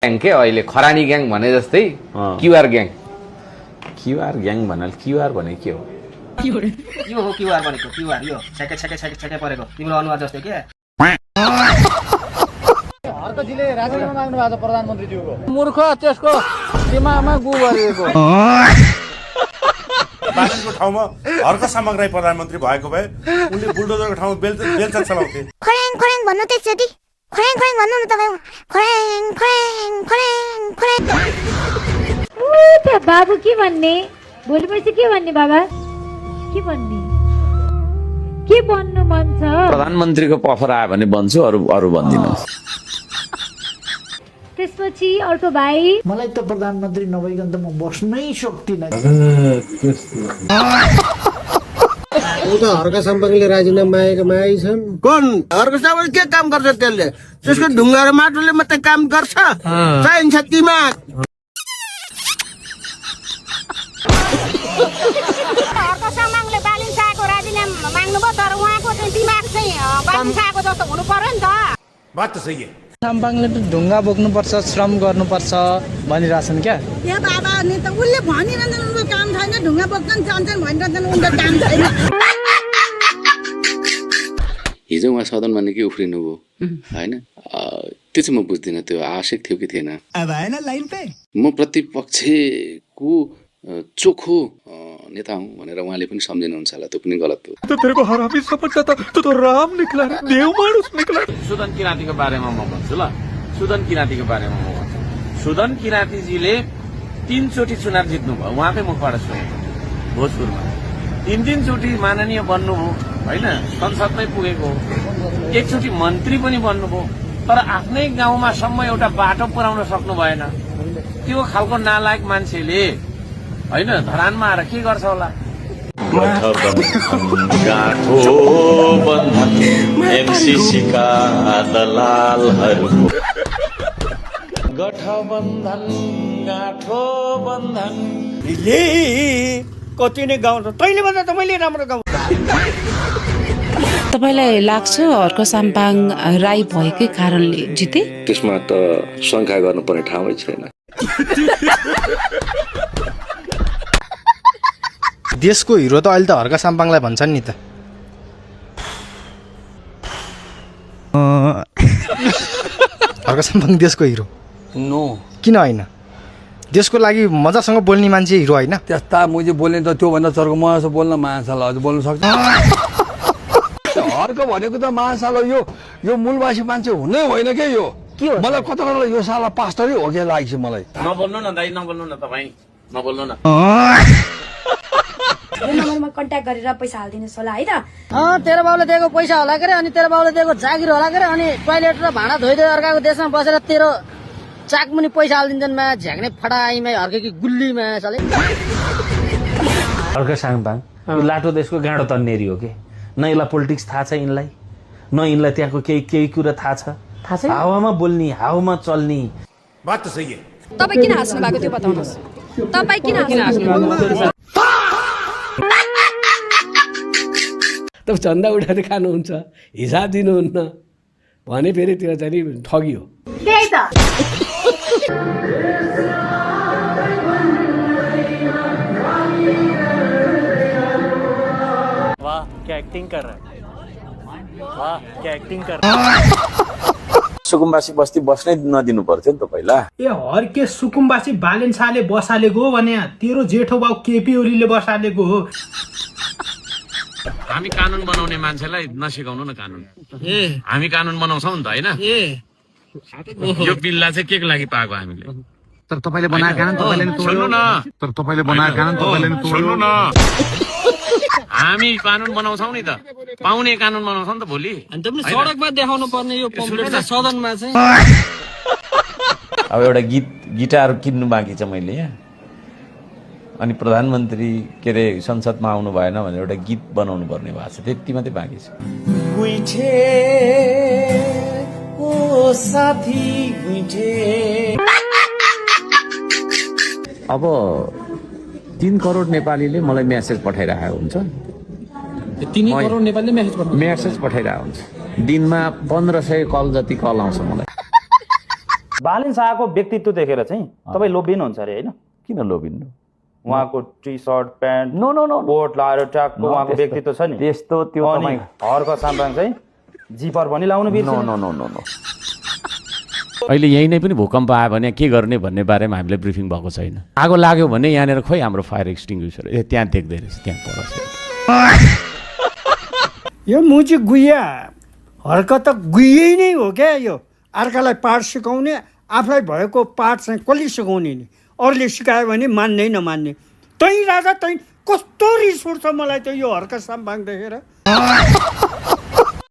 Gang के अहिले खरानी ग्याङ भने जस्तै क्युआर ग्याङ भन्नाले क्युआर भने के हो? यो हो क्युआर भनेको। क्युआर यो छ्याके छ्याके छ्याके छ्याके परेको तिम्रो अनुहार जस्तो के। हर्कजीले राजीनामा माग्नु भएको छ प्रधानमन्त्रीज्यूको। मूर्ख त्यसको दिमागमा गु गरेको। बालनको ठाउँमा हर्क सामग्री प्रधानमन्त्री भएको भए उनले बुलडोजरको ठाउँमा बेलचा चलाउँथे। खरेङ खरेङ भन्नु त एकचोटि। खरेङ खरेङ भन्नु न तपाईँ। खरेङ खरेङ खरेङ खरेङ। बाबु के भन्ने? भोलिपर्सि के भन्ने बाबा? के भन्ने? के बन्नु मन छ? प्रधानमन्त्रीको अफर आयो भने भन्छु, अरू भन्दिनँ। त्यसपछि अर्को भाइ, मलाई त प्रधानमन्त्री नभइकन त म बस्नै सक्दिनँ। ऊ त हर्क सम्पकले राजीनामा मागेका छन्। कुन हर्क सम्पक के काम गर्छ? त्यसले त्यसको ढुङ्गा र माटोले मात्रै काम गर्छ। चाहिन्छ दिमाग। हर्क सम्पकले बालिन शाहको राजीनामा माग्नुभयो, तर उहाँको चाहिँ दिमाग चाहिँ बालिन शाहको जस्तो हुनु पर्यो नि त। बात त सही है। साम्पाङले त ढुङ्गा बोक्नुपर्छ, श्रम गर्नुपर्छ भनिरहेछन् क्या। ए बाबा नि त उसले भनिरहन्छन् उनको काम छैन, ढुङ्गा बोक्छन् चाहन्छन् भनिरहन्छन् उनको काम छैन। हिजो उहाँ सदनमा निकै उफ्रिनु भयो होइन, त्यो चाहिँ म बुझ्दिनँ त्यो आवश्यक थियो कि थिएन। म प्रतिपक्षको चोखो नेता हुँ भनेर उहाँले पनि सम्झिनुहुन्छ होला, त्यो पनि गलत हो। सुदन किराँतीको बारेमा म भन्छु ल। सुदन किराँतीको बारेमा म भन्छु। सुदन किराँतीजीले 3 चोटि चुनाव जित्नुभयो, उहाँकै मुखबाट सुनेको भोजपुरमा। 3 चोटि माननीय बन्नुभयो होइन, संसदमै पुगेको, एकचोटि मन्त्री पनि बन्नुभयो, तर आफ्नै गाउँमा सम्म एउटा बाटो पुर्याउन सक्नु भएन। त्यो खालको नालायक मान्छेले होइन धरानमा आएर के गर्छ होला? कति नै गाउँ छ, तैँले भन्दा त मैले राम्रो गाउँ। तपाईलाई लाग्छ हर्क साम्पाङ राई भएकै कारणले जिते? त्यसमा त शङ्का गर्नुपर्ने ठाउँै छैन। देशको हिरो त अहिले त हर्क साम्पाङलाई भन्छन् नि त। हर्क साम्पाङ देशको हिरो नो, किन होइन? देशको लागि मजासँग बोल्ने मान्छे हिरो होइन? त्यस्ता मुझे बोल्ने त त्योभन्दा चर्को म जस्तो बोल्न महाशाला हजुर बोल्न सक्छ। हर्क भनेको त महाशाला यो मूलवासी मान्छे हुनै होइन के यो। मलाई कता कता यो साला पास्टरै हो क्या लाग्छ मलाई। नबोल्नु न दाइ, नबोल्नु न तपाईँ, नबोल्नु न। यो नम्बरमा कन्ट्याक्ट गरेर पैसा हालिदिनुहोस् होला है त। तेरो बाउले दिएको पैसा होला के, अनि तेरो बाउले दिएको जागिर होला के, अनि टोइलेट र भाँडा धोइदियो अर्काको देशमा बसेर तेरो चाकमुनि पैसा हालिदिन्छन् मा झ्याक्ने फटाइमा हर्केकी गुल्लीमा साले। हर्क साम्पाङ यो लाटो देशको गाँडो तन्नेरी हो के? न यसलाई पोलिटिक्स थाहा छ यिनलाई, न यिनलाई त्यहाँको केही कुरा थाहा छ? हावामा बोल्ने, हावामा चल्ने। बात त सही है। तपाईँ किन हाँस्नु भएको त्यो बताउनुहोस्। तपाईँ किन हाँस्नु भएको? त चन्दा उठाएर खानुहुन्छ, हिसाब दिनुहुन्न भने फेरि त्यो चाहिँ ठगी हो। त्यही त। वाह क्या एक्टिंग कर रहा है, वाह क्या एक्टिंग कर रहा है। सुकुम्बासी बस्ती बस्नै नदिनु पर्थ्यो नि त पहिला। ए हर्के सुकुम्बासी बालेन शाहले बसालेको हो भने तेरो जेठो बाउ केपी ओलीले बसालेको हो। हामी कानुन बनाउने मान्छेलाई नसिकाउनु न कानुन। हामी कानुन बनाउँछौ नि त होइन। यो बिल्ला चाहिँ के को लागि पाएको हामीले? तर तपाईले बनाएको कानुन तपाईले नि सुन्नु न, तर तपाईले बनाएको कानुन तपाईले नि सुन्नु न, हामी कानुन बनाउँछौ नि त, पाउने कानुन बनाउँछौ नि त भोलि। अनि त पनि सडकमा देखाउनु पर्ने यो पम्पलेट चाहिँ सदनमा चाहिँ। अब एउटा गिटार किन्नु बाँकी छ मैले यहाँ, अनि प्रधानमन्त्री के अरे संसदमा आउनु भएन भनेर एउटा गीत बनाउनु पर्ने भएको छ, त्यति मात्रै बाँकी छ। अब 3 करोड नेपालीले मलाई मेसेज पठाइरहेको हुन्छ। 3 करोड नेपालीले मेसेज पठाइरहेको हुन्छ। दिनमा 1500 कल जति कल आउँछ मलाई। बालेन शाहको व्यक्तित्व देखेर चाहिँ तपाईँ लोभिनुहुन्छ अरे होइन? किन लोभिन्नु? उहाँको T shirt pant no no no coat लाएर ट्याकको उहाँको व्यक्तित्व छ नि त्यस्तो त्यो अनि हर्क साम्बाङ चाहिँ जिपर पनि लाउनु बिर्सिनु। नो नो नो नो अहिले यही नै पनि भूकम्प आयो भने के गर्ने भन्ने बारेमा हामीले ब्रिफिङ भएको छैन। आगो लाग्यो भने यहाँनिर खोइ हाम्रो फायर एक्सटिङ्ग्विसर त्यहाँ देख्दै रहेछ, त्यहाँ पर यो मुजी गुइया हर्क त गुइयै नै हो क्या। यो अर्कालाई पाठ सिकाउने, आफूलाई भएको पाठ चाहिँ कसले सिकाउने नि? अरूले सिकायो भने मान्ने नमान्ने। तै राजा तै कस्तो रिस उठ्छ मलाई त यो हर्क साम्बाङ देखेर।